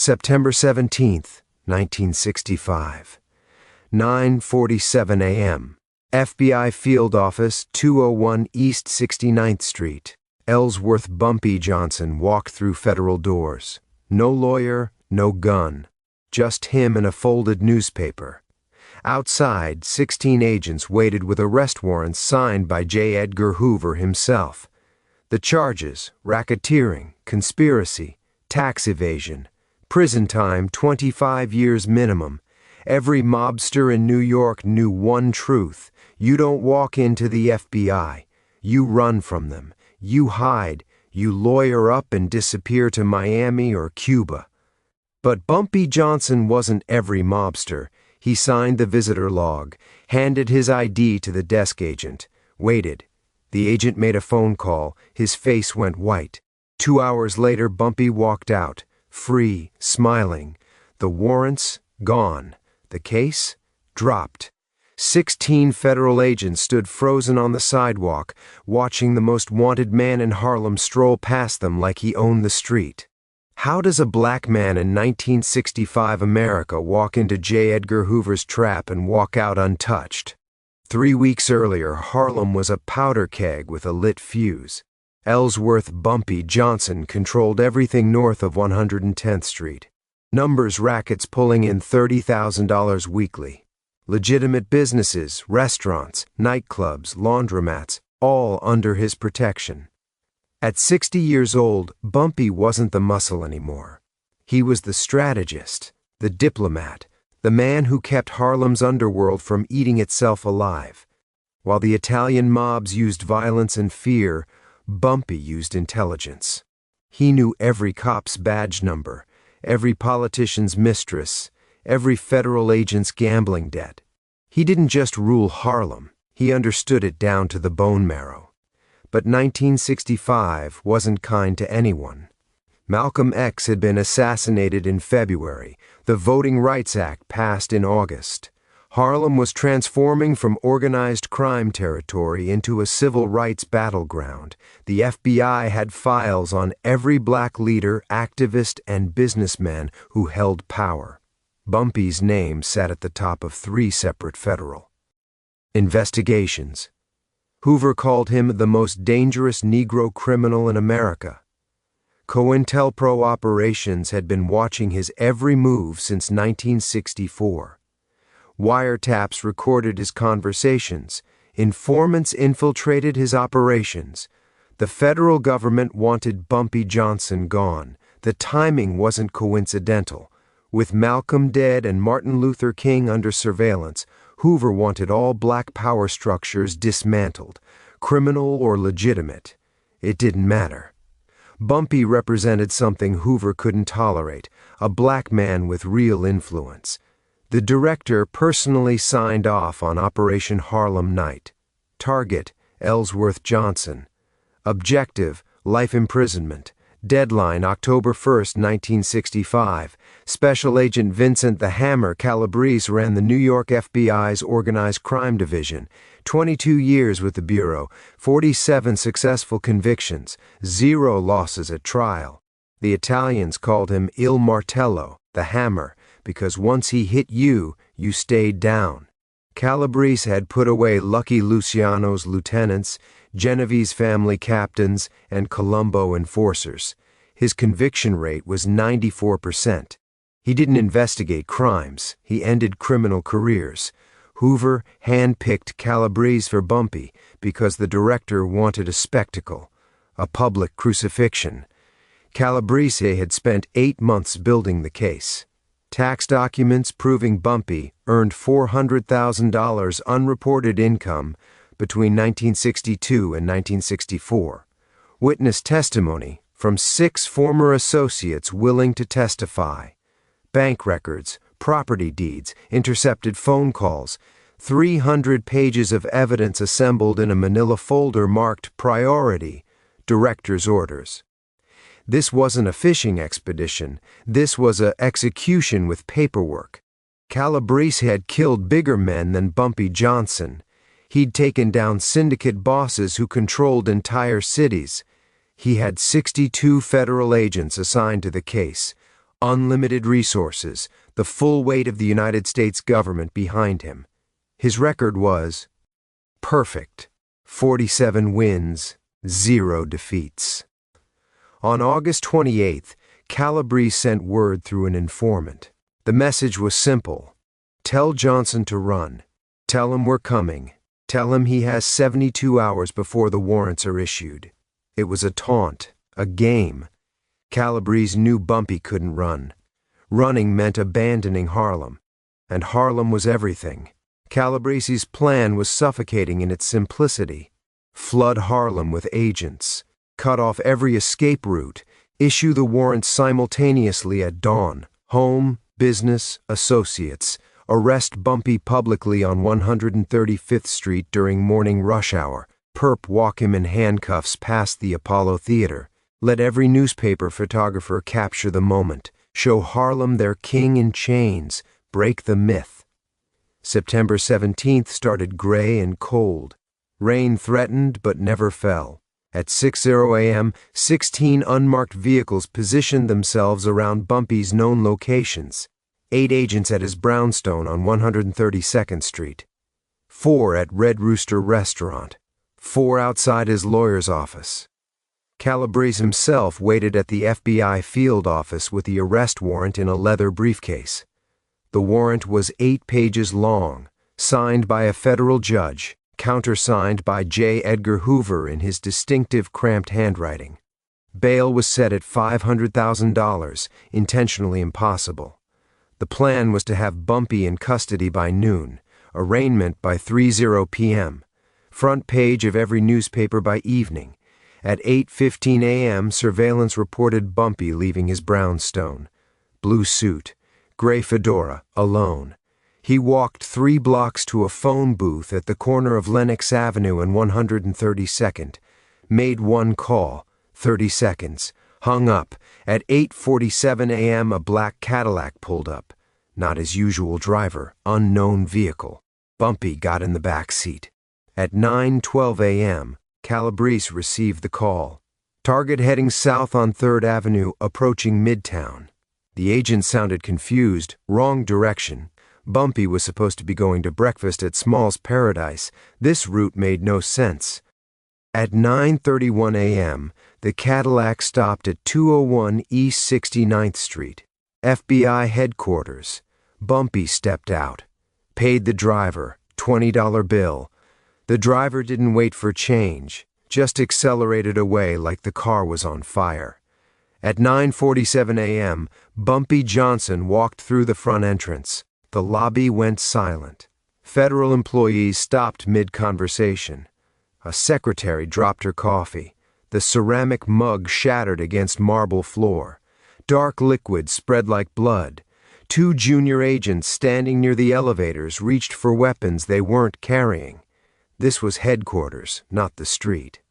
September 17th, 1965. 9:47 a.m. FBI Field Office, 201 East 69th Street. Ellsworth Bumpy Johnson walked through federal doors. No lawyer, no gun. Just him and a folded newspaper. Outside, 16 agents waited with arrest warrants signed by J. Edgar Hoover himself. The charges: racketeering, conspiracy, tax evasion, prison time 25 years minimum. Every mobster in New York knew one truth: you don't walk into the FBI. You run from them. You hide. You lawyer up and disappear to Miami or Cuba. But Bumpy Johnson wasn't every mobster. He signed the visitor log, handed his ID to the desk agent, waited. The agent made a phone call. His face went white. 2 hours later, Bumpy walked out, free, smiling. The warrants, gone. The case, dropped. 16 federal agents stood frozen on the sidewalk, watching the most wanted man in Harlem stroll past them like he owned the street. How does a black man in 1965 America walk into J. Edgar Hoover's trap and walk out untouched? 3 weeks earlier, Harlem was a powder keg with a lit fuse. Ellsworth Bumpy Johnson controlled everything north of 110th Street. Numbers rackets pulling in $30,000 weekly. Legitimate businesses, restaurants, nightclubs, laundromats, all under his protection. At 60 years old, Bumpy wasn't the muscle anymore. He was the strategist, the diplomat, the man who kept Harlem's underworld from eating itself alive. While the Italian mobs used violence and fear, Bumpy used intelligence. He knew every cop's badge number, every politician's mistress, every federal agent's gambling debt. He didn't just rule Harlem, he understood it down to the bone marrow. But 1965 wasn't kind to anyone. Malcolm X had been assassinated in February. The Voting Rights Act passed in August. Harlem was transforming from organized crime territory into a civil rights battleground. The FBI had files on every black leader, activist, and businessman who held power. Bumpy's name sat at the top of 3 separate federal investigations. Hoover called him the most dangerous Negro criminal in America. COINTELPRO operations had been watching his every move since 1964. Wiretaps recorded his conversations. Informants infiltrated his operations. The federal government wanted Bumpy Johnson gone. The timing wasn't coincidental. With Malcolm dead and Martin Luther King under surveillance, Hoover wanted all black power structures dismantled, criminal or legitimate. It didn't matter. Bumpy represented something Hoover couldn't tolerate: a black man with real influence. The director personally signed off on Operation Harlem Night. Target: Ellsworth Johnson. Objective: life imprisonment. Deadline: October 1st, 1965. Special Agent Vincent the Hammer Calabrese ran the New York FBI's Organized Crime Division. 22 years with the Bureau, 47 successful convictions, 0 losses at trial. The Italians called him Il Martello, the Hammer, because once he hit you, you stayed down. Calabrese had put away Lucky Luciano's lieutenants, Genevieve's family captains, and Colombo enforcers. His conviction rate was 94%. He didn't investigate crimes, he ended criminal careers. Hoover hand-picked Calabrese for Bumpy because the director wanted a spectacle, a public crucifixion. Calabrese had spent 8 months building the case. Tax documents proving Bumpy earned $400,000 unreported income between 1962 and 1964. Witness testimony from 6 former associates willing to testify. Bank records, property deeds, intercepted phone calls, 300 pages of evidence assembled in a manila folder marked Priority, Director's Orders. This wasn't a fishing expedition. This was an execution with paperwork. Calabrese had killed bigger men than Bumpy Johnson. He'd taken down syndicate bosses who controlled entire cities. He had 62 federal agents assigned to the case, unlimited resources, the full weight of the United States government behind him. His record was perfect: 47 wins, 0 defeats. On August 28th, Calabrese sent word through an informant. The message was simple: tell Johnson to run. Tell him we're coming. Tell him he has 72 hours before the warrants are issued. It was a taunt, a game. Calabrese knew Bumpy couldn't run. Running meant abandoning Harlem, and Harlem was everything. Calabrese's plan was suffocating in its simplicity. Flood Harlem with agents, cut off every escape route, issue the warrants simultaneously at dawn. Home, business, associates. Arrest Bumpy publicly on 135th Street during morning rush hour. Perp walk him in handcuffs past the Apollo Theater. Let every newspaper photographer capture the moment. Show Harlem their king in chains. Break the myth. September 17th started gray and cold. Rain threatened but never fell. At 6:00 a.m., 16 unmarked vehicles positioned themselves around Bumpy's known locations. 8 agents at his brownstone on 132nd Street. 4 at Red Rooster Restaurant. 4 outside his lawyer's office. Calabrese himself waited at the FBI field office with the arrest warrant in a leather briefcase. The warrant was 8 pages long, signed by a federal judge, countersigned by J. Edgar Hoover in his distinctive cramped handwriting. Bail was set at $500,000, intentionally impossible. The plan was to have Bumpy in custody by noon, arraignment by 3:00 p.m., front page of every newspaper by evening. At 8:15 a.m., surveillance reported Bumpy leaving his brownstone. Blue suit, gray fedora, alone. He walked 3 blocks to a phone booth at the corner of Lenox Avenue and 132nd, made 1 call, 30 seconds, hung up. At 8:47 a.m., a black Cadillac pulled up. Not his usual driver, unknown vehicle. Bumpy got in the back seat. At 9:12 a.m., Calabrese received the call. Target heading south on 3rd Avenue, approaching Midtown. The agent sounded confused, wrong direction. Bumpy was supposed to be going to breakfast at Small's Paradise. This route made no sense. At 9:31 a.m., the Cadillac stopped at 201 East 69th Street. FBI headquarters. Bumpy stepped out. Paid the driver, $20 bill. The driver didn't wait for change, just accelerated away like the car was on fire. At 9:47 a.m., Bumpy Johnson walked through the front entrance. The lobby went silent. Federal employees stopped mid-conversation. A secretary dropped her coffee. The ceramic mug shattered against marble floor. Dark liquid spread like blood. 2 junior agents standing near the elevators reached for weapons they weren't carrying. This was headquarters, not the street.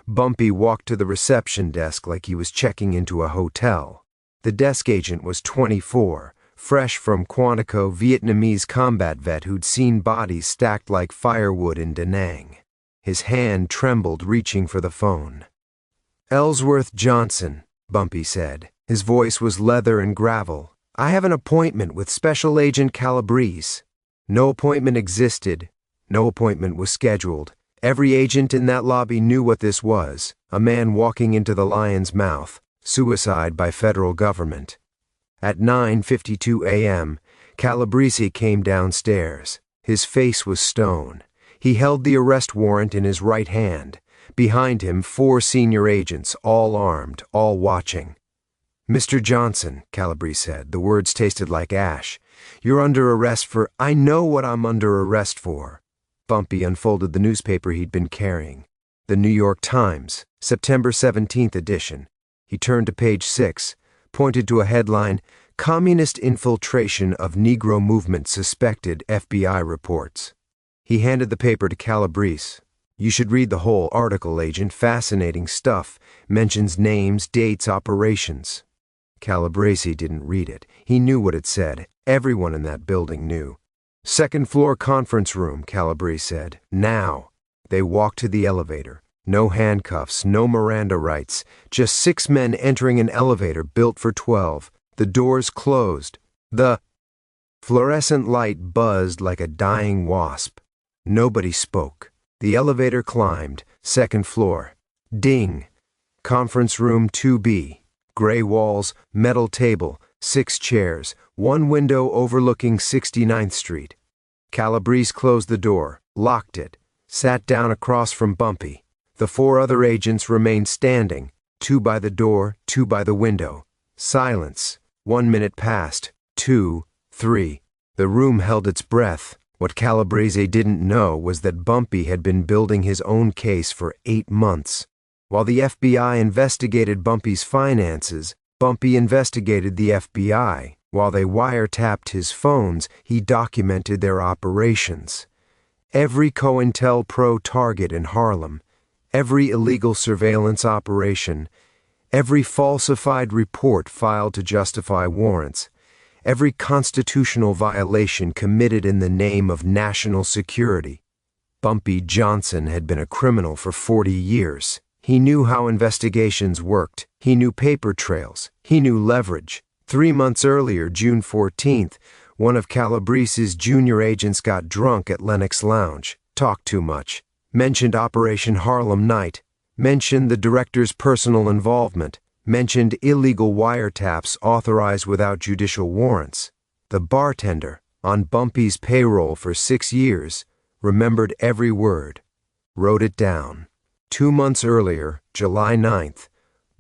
Bumpy walked to the reception desk like he was checking into a hotel. The desk agent was 24, fresh from Quantico, Vietnamese combat vet who'd seen bodies stacked like firewood in Da Nang. His hand trembled, reaching for the phone. "Ellsworth Johnson," Bumpy said. His voice was leather and gravel. "I have an appointment with Special Agent Calabrese." No appointment existed. No appointment was scheduled. Every agent in that lobby knew what this was: a man walking into the lion's mouth. Suicide by federal government. At 9:52 a.m., Calabrese came downstairs. His face was stone. He held the arrest warrant in his right hand. Behind him, 4 senior agents, all armed, all watching. "Mr. Johnson," Calabrese said, the words tasted like ash, "you're under arrest for—" "I know what I'm under arrest for." Bumpy unfolded the newspaper he'd been carrying. The New York Times, September 17th edition. He turned to page 6, pointed to a headline, "Communist Infiltration of Negro Movement Suspected, FBI Reports." He handed the paper to Calabrese. "You should read the whole article, Agent. Fascinating stuff. Mentions names, dates, operations." Calabrese didn't read it. He knew what it said. Everyone in that building knew. "Second floor conference room," Calabrese said. "Now." They walked to the elevator. No handcuffs, no Miranda rights. Just 6 men entering an elevator built for 12. The doors closed. The fluorescent light buzzed like a dying wasp. Nobody spoke. The elevator climbed. Second floor. Ding. Conference room 2B. Gray walls, metal table, 6 chairs, one window overlooking 69th Street. Calabrese closed the door, locked it, sat down across from Bumpy. The 4 other agents remained standing, 2 by the door, 2 by the window. Silence. 1 minute passed. 2, 3. The room held its breath. What Calabrese didn't know was that Bumpy had been building his own case for 8 months. While the FBI investigated Bumpy's finances, Bumpy investigated the FBI. While they wiretapped his phones, he documented their operations. Every COINTELPRO target in Harlem, every illegal surveillance operation, every falsified report filed to justify warrants, every constitutional violation committed in the name of national security. Bumpy Johnson had been a criminal for 40 years. He knew how investigations worked. He knew paper trails. He knew leverage. 3 months earlier, June 14th, one of Calabrese's junior agents got drunk at Lenox Lounge, talked too much, mentioned Operation Harlem Night, mentioned the director's personal involvement, mentioned illegal wiretaps authorized without judicial warrants. The bartender, on Bumpy's payroll for 6 years, remembered every word, wrote it down. 2 months earlier, July 9th,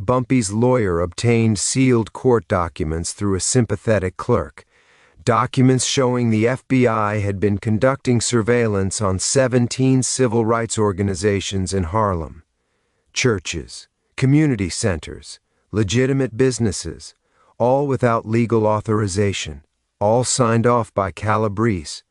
Bumpy's lawyer obtained sealed court documents through a sympathetic clerk. Documents showing the FBI had been conducting surveillance on 17 civil rights organizations in Harlem. Churches, community centers, legitimate businesses, all without legal authorization, all signed off by Calabrese.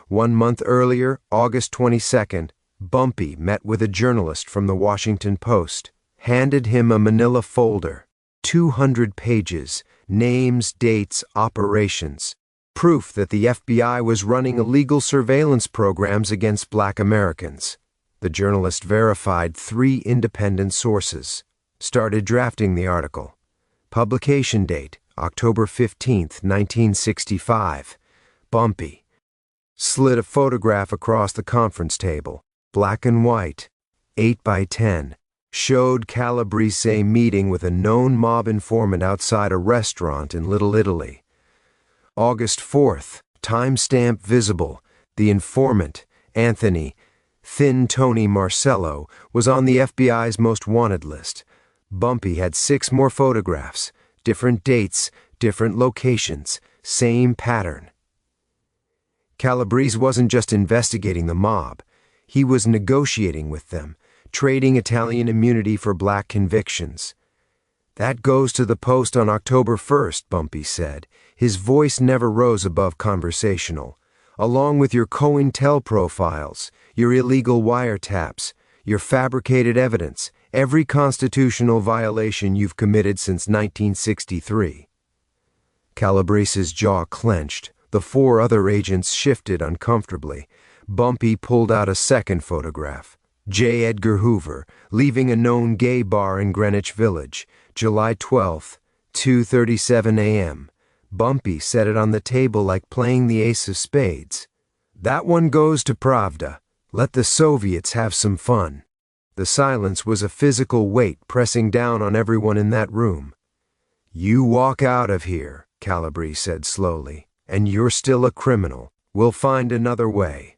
1 month earlier, August 22nd, Bumpy met with a journalist from the Washington Post, handed him a manila folder, 200 pages, names, dates, operations, proof that the FBI was running illegal surveillance programs against Black Americans. The journalist verified 3 independent sources, started drafting the article. Publication date, October 15th, 1965. Bumpy slid a photograph across the conference table. Black and white, 8 by 10, showed Calabrese meeting with a known mob informant outside a restaurant in Little Italy. August 4th, timestamp visible, the informant, Anthony, Thin Tony Marcello, was on the FBI's most wanted list. Bumpy had 6 more photographs, different dates, different locations, same pattern. Calabrese wasn't just investigating the mob. He was negotiating with them, trading Italian immunity for Black convictions. That goes to the Post on October 1st, Bumpy said. His voice never rose above conversational. Along with your COINTELPRO files, your illegal wiretaps, your fabricated evidence, every constitutional violation you've committed since 1963. Calabrese's jaw clenched. The 4 other agents shifted uncomfortably. Bumpy pulled out a second photograph. J. Edgar Hoover, leaving a known gay bar in Greenwich Village, July 12th, 2:37 a.m. Bumpy set it on the table like playing the ace of spades. That one goes to Pravda. Let the Soviets have some fun. The silence was a physical weight pressing down on everyone in that room. You walk out of here, Calabrese said slowly, and you're still a criminal. We'll find another way.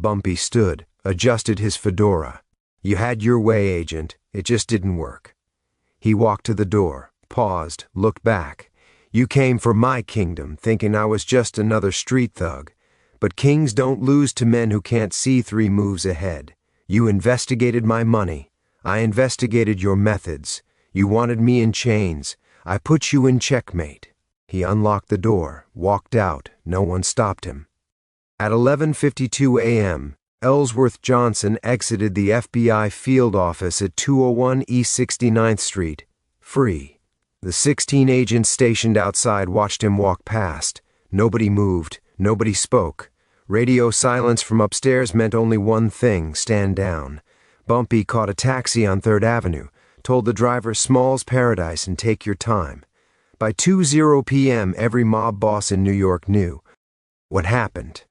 Bumpy stood, adjusted his fedora. You had your way, agent. It just didn't work. He walked to the door, paused, looked back. You came for my kingdom, thinking I was just another street thug. But kings don't lose to men who can't see 3 moves ahead. You investigated my money. I investigated your methods. You wanted me in chains. I put you in checkmate. He unlocked the door, walked out. No one stopped him. At 11:52 a.m., Ellsworth Johnson exited the FBI field office at 201 East 69th Street, free. The 16 agents stationed outside watched him walk past. Nobody moved. Nobody spoke. Radio silence from upstairs meant only one thing: stand down. Bumpy caught a taxi on 3rd Avenue, told the driver Small's Paradise and take your time. By 2:00 p.m., every mob boss in New York knew what happened.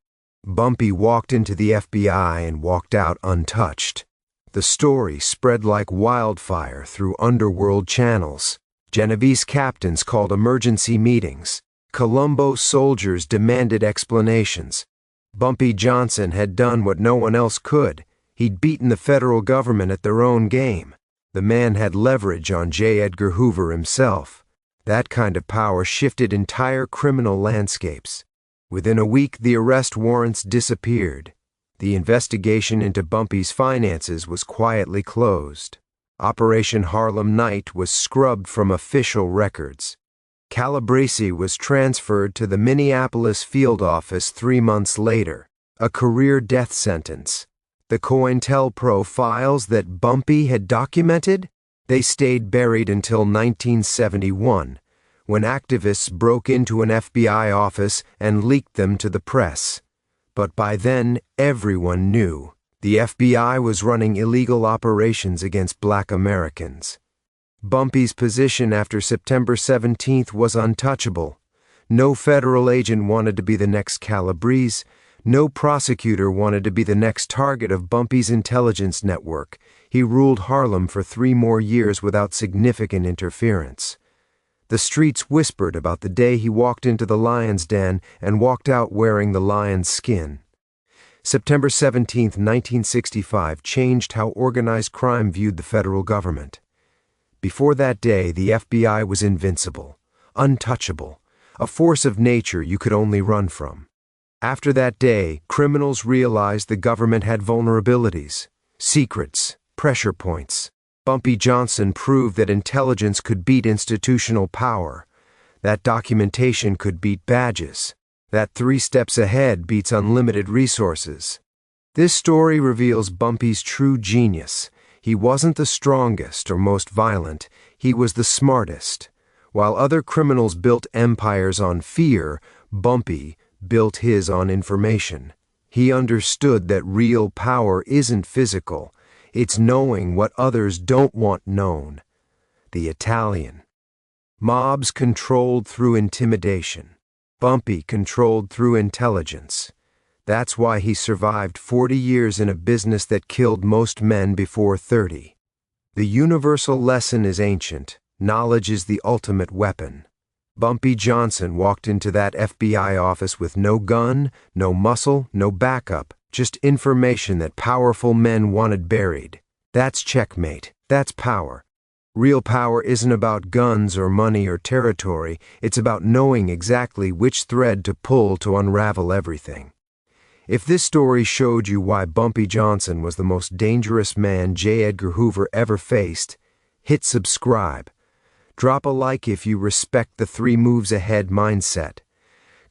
Bumpy walked into the FBI and walked out untouched. The story spread like wildfire through underworld channels. Genovese captains called emergency meetings. Colombo soldiers demanded explanations. Bumpy Johnson had done what no one else could. He'd beaten the federal government at their own game. The man had leverage on J. Edgar Hoover himself. That kind of power shifted entire criminal landscapes. Within a week, the arrest warrants disappeared. The investigation into Bumpy's finances was quietly closed. Operation Harlem Night was scrubbed from official records. Calabrese was transferred to the Minneapolis field office 3 months later, a career death sentence. The COINTELPRO files that Bumpy had documented? They stayed buried until 1971, when activists broke into an FBI office and leaked them to the press. But by then, everyone knew the FBI was running illegal operations against Black Americans. Bumpy's position after September 17th was untouchable. No federal agent wanted to be the next Calabrese. No prosecutor wanted to be the next target of Bumpy's intelligence network. He ruled Harlem for 3 more years without significant interference. The streets whispered about the day he walked into the lion's den and walked out wearing the lion's skin. September 17, 1965, changed how organized crime viewed the federal government. Before that day, the FBI was invincible, untouchable, a force of nature you could only run from. After that day, criminals realized the government had vulnerabilities, secrets, pressure points. Bumpy Johnson proved that intelligence could beat institutional power, that documentation could beat badges, that 3 steps ahead beats unlimited resources. This story reveals Bumpy's true genius. He wasn't the strongest or most violent, he was the smartest. While other criminals built empires on fear, Bumpy built his on information. He understood that real power isn't physical, it's knowing what others don't want known. The Italian. Mobs controlled through intimidation. Bumpy controlled through intelligence. That's why he survived 40 years in a business that killed most men before 30. The universal lesson is ancient. Knowledge is the ultimate weapon. Bumpy Johnson walked into that FBI office with no gun, no muscle, no backup, just information that powerful men wanted buried. That's checkmate. That's power. Real power isn't about guns or money or territory. It's about knowing exactly which thread to pull to unravel everything. If this story showed you why Bumpy Johnson was the most dangerous man J. Edgar Hoover ever faced, hit subscribe. Drop a like if you respect the 3 moves ahead mindset.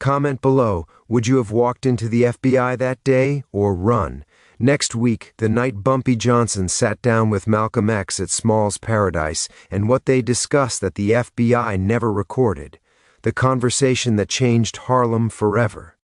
Comment below, would you have walked into the FBI that day or run? Next week, the night Bumpy Johnson sat down with Malcolm X at Small's Paradise and what they discussed that the FBI never recorded. The conversation that changed Harlem forever.